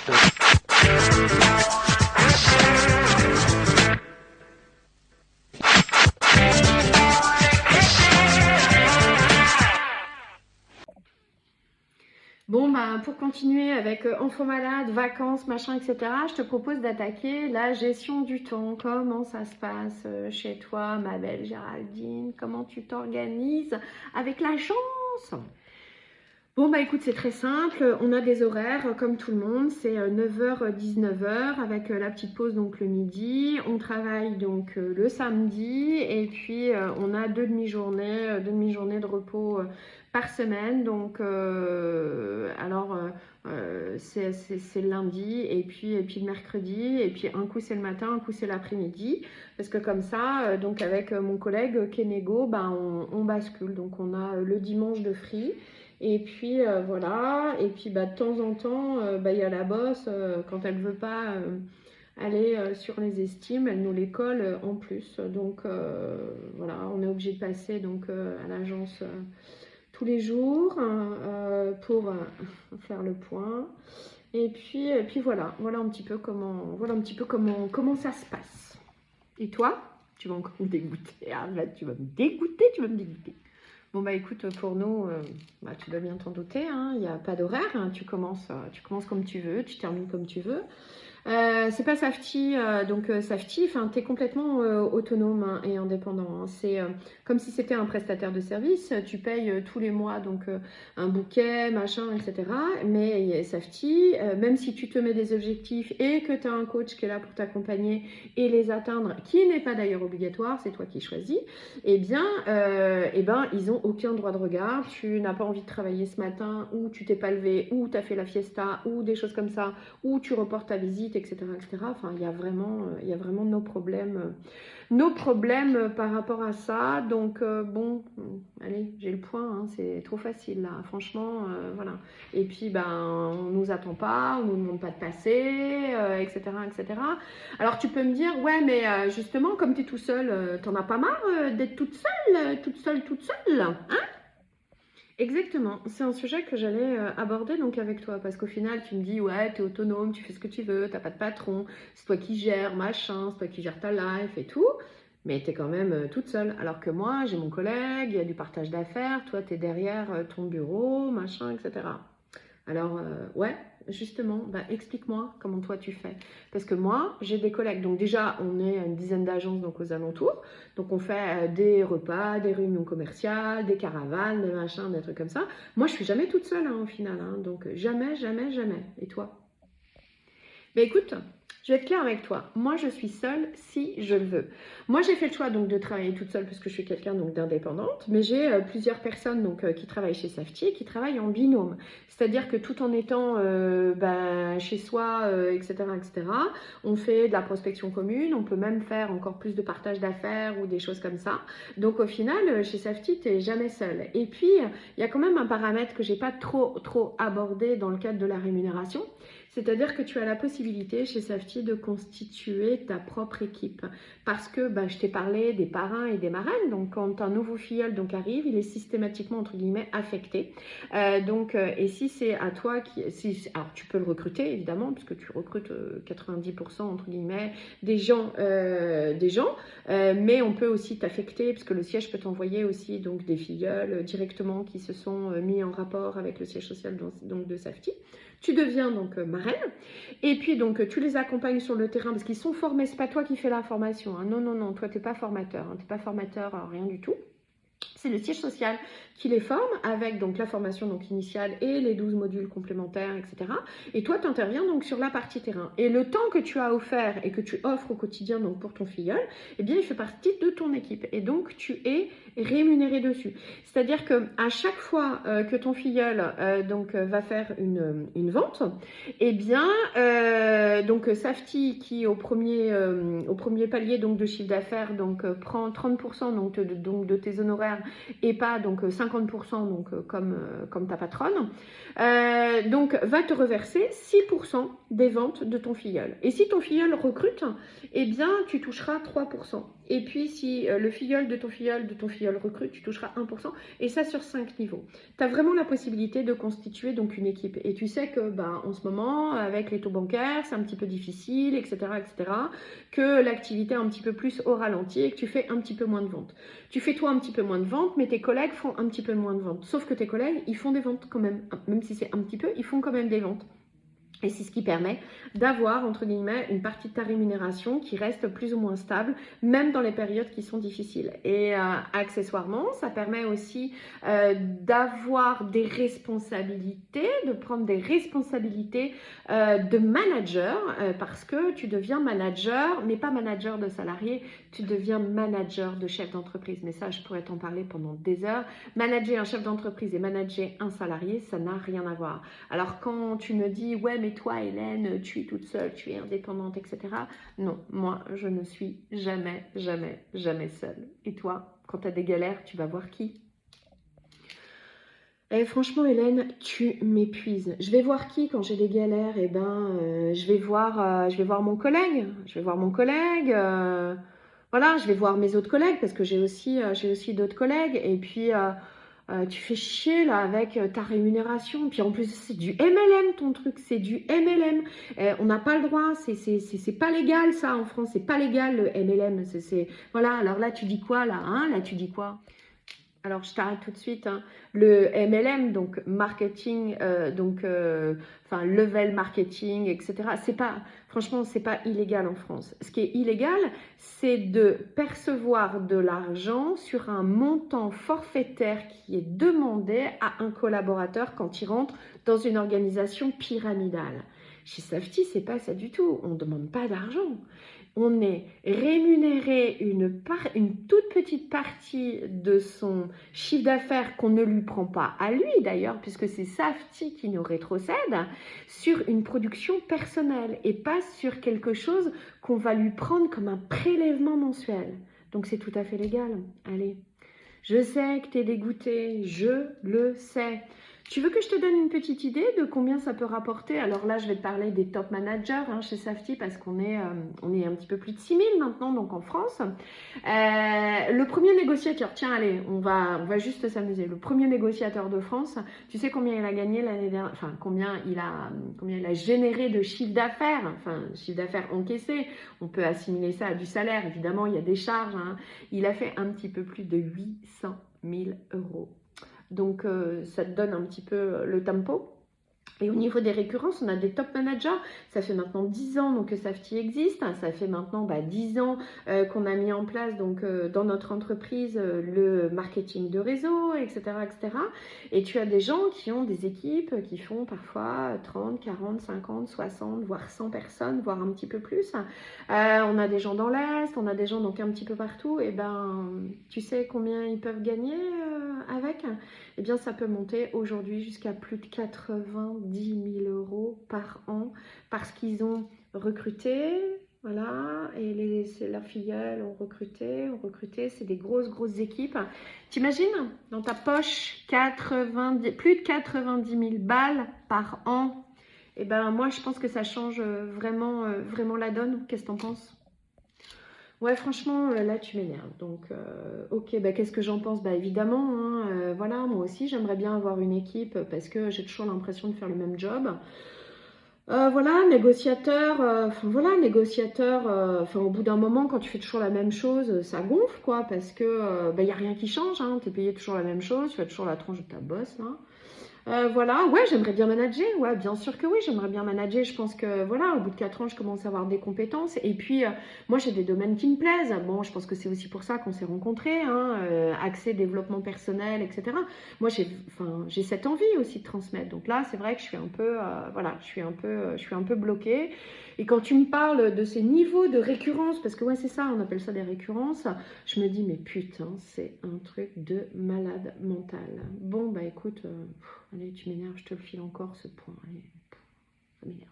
Bon, bah, pour continuer avec enfants malades, vacances, machin, etc., je te propose d'attaquer la gestion du temps. Comment ça se passe chez toi, ma belle Géraldine? Comment tu t'organises avec la chance? Bon, bah écoute, c'est très simple. On a des horaires comme tout le monde. C'est 9h, 19h avec la petite pause donc le midi. On travaille donc le samedi et puis on a deux demi-journées de repos par semaine. Donc, c'est le lundi et puis le mercredi. Et puis un coup c'est le matin, un coup c'est l'après-midi. Parce que comme ça, donc avec mon collègue Kenego, bah, on bascule. Donc on a le dimanche de free. Et puis voilà, et puis bah, de temps en temps, bah, y a la bosse, quand elle ne veut pas aller sur les estimes, elle nous les colle en plus. Donc voilà, on est obligé de passer donc, à l'agence tous les jours pour faire le point. Et puis voilà, voilà un petit peu comment ça se passe. Et toi, tu vas encore me dégoûter. Ah, là, tu vas me dégoûter, tu vas me dégoûter. Bon bah écoute, pour nous, bah, tu dois bien t'en douter, hein, il n'y a pas d'horaire, hein, tu commences comme tu veux, tu termines comme tu veux. C'est pas Safety, Safety, tu es complètement autonome hein, et indépendant. Hein. C'est comme si c'était un prestataire de service, tu payes tous les mois donc un bouquet, machin, etc. Mais Safety, même si tu te mets des objectifs et que tu as un coach qui est là pour t'accompagner et les atteindre, qui n'est pas d'ailleurs obligatoire, c'est toi qui choisis, eh bien, ils n'ont aucun droit de regard. Tu n'as pas envie de travailler ce matin, ou tu t'es pas levé, ou tu as fait la fiesta, ou des choses comme ça, ou tu reportes ta visite, etc. etc. Enfin, il y a vraiment nos problèmes par rapport à ça. Donc, bon, allez, j'ai le point, hein, c'est trop facile là, franchement, voilà. Et puis, ben, on nous attend pas, on nous demande pas de passer, etc., etc. Alors, tu peux me dire, ouais, mais justement, comme tu es tout seul, t'en as pas marre d'être toute seule, hein? Exactement, c'est un sujet que j'allais aborder donc avec toi parce qu'au final tu me dis ouais t'es autonome, tu fais ce que tu veux, t'as pas de patron, c'est toi qui gères machin, c'est toi qui gères ta life et tout, mais t'es quand même toute seule. Alors que moi j'ai mon collègue, il y a du partage d'affaires, toi t'es derrière ton bureau, machin, etc. Alors, ouais, justement, bah, explique-moi comment toi tu fais. Parce que moi, j'ai des collègues. Donc déjà, on est une dizaine d'agences donc aux alentours. Donc on fait des repas, des réunions commerciales, des caravanes, des machins, des trucs comme ça. Moi, je suis jamais toute seule hein, au final. Hein. Donc jamais, jamais, jamais. Et toi? Mais écoute, je vais être claire avec toi. Moi, je suis seule si je le veux. Moi, j'ai fait le choix donc de travailler toute seule parce que je suis quelqu'un donc d'indépendante, mais j'ai plusieurs personnes donc qui travaillent chez Safety et qui travaillent en binôme. C'est-à-dire que tout en étant chez soi, etc., etc., on fait de la prospection commune. On peut même faire encore plus de partage d'affaires ou des choses comme ça. Donc au final, chez Safety, tu n'es jamais seule. Et puis, il y a quand même un paramètre que j'ai pas trop abordé dans le cadre de la rémunération. C'est-à-dire que tu as la possibilité chez Safety de constituer ta propre équipe. Parce que bah, je t'ai parlé des parrains et des marraines. Donc, quand un nouveau filleul donc, arrive, il est systématiquement, entre guillemets, affecté. Et si c'est à toi alors, tu peux le recruter, évidemment, puisque tu recrutes 90%, entre guillemets, des gens. Mais on peut aussi t'affecter, puisque le siège peut t'envoyer aussi donc, des filleuls directement qui se sont mis en rapport avec le siège social donc, de Safety. Tu deviens donc marraine et puis donc tu les accompagnes sur le terrain parce qu'ils sont formés, c'est pas toi qui fais la formation, hein. Non, toi t'es pas formateur, hein. T'es pas formateur, rien du tout. C'est le siège social qui les forme avec donc la formation donc initiale et les 12 modules complémentaires, etc. Et toi, tu interviens donc sur la partie terrain. Et le temps que tu as offert et que tu offres au quotidien donc pour ton filleul, eh bien, il fait partie de ton équipe. Et donc, tu es rémunéré dessus. C'est-à-dire qu'à chaque fois que ton filleul va faire une vente, eh bien, donc Safety qui au premier palier donc de chiffre d'affaires donc prend 30% donc de tes honoraires et pas donc 50% donc, comme ta patronne. Donc va te reverser 6% des ventes de ton filleul. Et si ton filleul recrute, eh bien tu toucheras 3%. Et puis si le filleul de ton filleul recrute, tu toucheras 1%. Et ça sur 5 niveaux. Tu as vraiment la possibilité de constituer donc une équipe. Et tu sais que en ce moment, avec les taux bancaires, c'est un petit peu difficile, etc., etc., que l'activité est un petit peu plus au ralenti et que tu fais un petit peu moins de ventes. Tu fais toi un petit peu moins de ventes, mais tes collègues font un petit peu moins de ventes. Sauf que tes collègues, ils font des ventes quand même. Même si c'est un petit peu, ils font quand même des ventes. Et c'est ce qui permet d'avoir, entre guillemets, une partie de ta rémunération qui reste plus ou moins stable, même dans les périodes qui sont difficiles. Et accessoirement, ça permet aussi d'avoir des responsabilités, de prendre des responsabilités de manager, parce que tu deviens manager, mais pas manager de salarié, tu deviens manager de chef d'entreprise. Mais ça, je pourrais t'en parler pendant des heures. Manager un chef d'entreprise et manager un salarié, ça n'a rien à voir. Alors quand tu me dis, ouais, mais toi, Hélène, tu es toute seule, tu es indépendante, etc. Non, moi, je ne suis jamais, jamais, jamais seule. Et toi, quand tu as des galères, tu vas voir qui? Et franchement, Hélène, tu m'épuises. Je vais voir qui quand j'ai des galères? Eh ben, je vais voir mon collègue. Je vais voir mon collègue. Voilà, je vais voir mes autres collègues parce que j'ai aussi d'autres collègues. Et puis, tu fais chier là avec ta rémunération. Puis en plus, c'est du MLM ton truc, c'est du MLM. On n'a pas le droit, c'est pas légal ça en France, c'est pas légal le MLM. Voilà, alors là, tu dis quoi là, hein? Là, tu dis quoi? Alors, je t'arrête tout de suite. Hein. Le MLM, donc marketing, enfin level marketing, etc. Franchement, c'est pas illégal en France. Ce qui est illégal, c'est de percevoir de l'argent sur un montant forfaitaire qui est demandé à un collaborateur quand il rentre dans une organisation pyramidale. Chez Safety, c'est pas ça du tout. On ne demande pas d'argent. On est rémunéré une toute petite partie de son chiffre d'affaires qu'on ne lui prend pas à lui d'ailleurs, puisque c'est Safety qui nous rétrocède, sur une production personnelle et pas sur quelque chose qu'on va lui prendre comme un prélèvement mensuel. Donc c'est tout à fait légal. Allez, je sais que tu es dégoûté, je le sais. Tu veux que je te donne une petite idée de combien ça peut rapporter? Alors là, je vais te parler des top managers chez Safety parce qu'on est un petit peu plus de 6000 maintenant, donc en France. Le premier négociateur, tiens, allez, on va juste s'amuser. Le premier négociateur de France, tu sais combien il a gagné l'année dernière? Enfin, combien il a généré de chiffre d'affaires? Enfin, chiffre d'affaires encaissé. On peut assimiler ça à du salaire. Évidemment, il y a des charges. Il a fait un petit peu plus de 800 000 €. Donc, ça te donne un petit peu le tempo. Et au niveau des récurrences, on a des top managers. Ça fait maintenant 10 ans donc, que Safety existe. Ça fait maintenant 10 ans qu'on a mis en place donc, dans notre entreprise le marketing de réseau, etc., etc. Et tu as des gens qui ont des équipes qui font parfois 30, 40, 50, 60, voire 100 personnes, voire un petit peu plus. On a des gens dans l'Est, on a des gens donc un petit peu partout. Et tu sais combien ils peuvent gagner avec? Eh bien, ça peut monter aujourd'hui jusqu'à plus de 90 000 € par an parce qu'ils ont recruté, voilà, et leurs filleuls ont recruté, c'est des grosses équipes. T'imagines, dans ta poche, plus de 90 000 balles par an? Eh ben, moi, je pense que ça change vraiment la donne. Qu'est-ce que t'en penses? Ouais, franchement, là, tu m'énerves. Donc, ok, qu'est-ce que j'en pense? Évidemment, voilà, moi aussi, j'aimerais bien avoir une équipe parce que j'ai toujours l'impression de faire le même job. Voilà, négociateur, au bout d'un moment, quand tu fais toujours la même chose, ça gonfle, quoi, parce que, y a rien qui change, tu es payé toujours la même chose, tu as toujours la tronche de ta boss, là. Voilà, ouais, j'aimerais bien manager. Ouais, bien sûr que oui, j'aimerais bien manager. Je pense que voilà, au bout de 4 ans, je commence à avoir des compétences. Et puis, moi, j'ai des domaines qui me plaisent. Bon, je pense que c'est aussi pour ça qu'on s'est rencontrés, accès, développement personnel, etc. Moi, j'ai cette envie aussi de transmettre. Donc là, c'est vrai que je suis un peu, je suis un peu bloquée. Et quand tu me parles de ces niveaux de récurrence, parce que ouais, c'est ça, on appelle ça des récurrences, je me dis, mais putain, c'est un truc de malade mental. Bon, écoute, allez, tu m'énerves, je te le file encore ce point. Allez, ça m'énerve.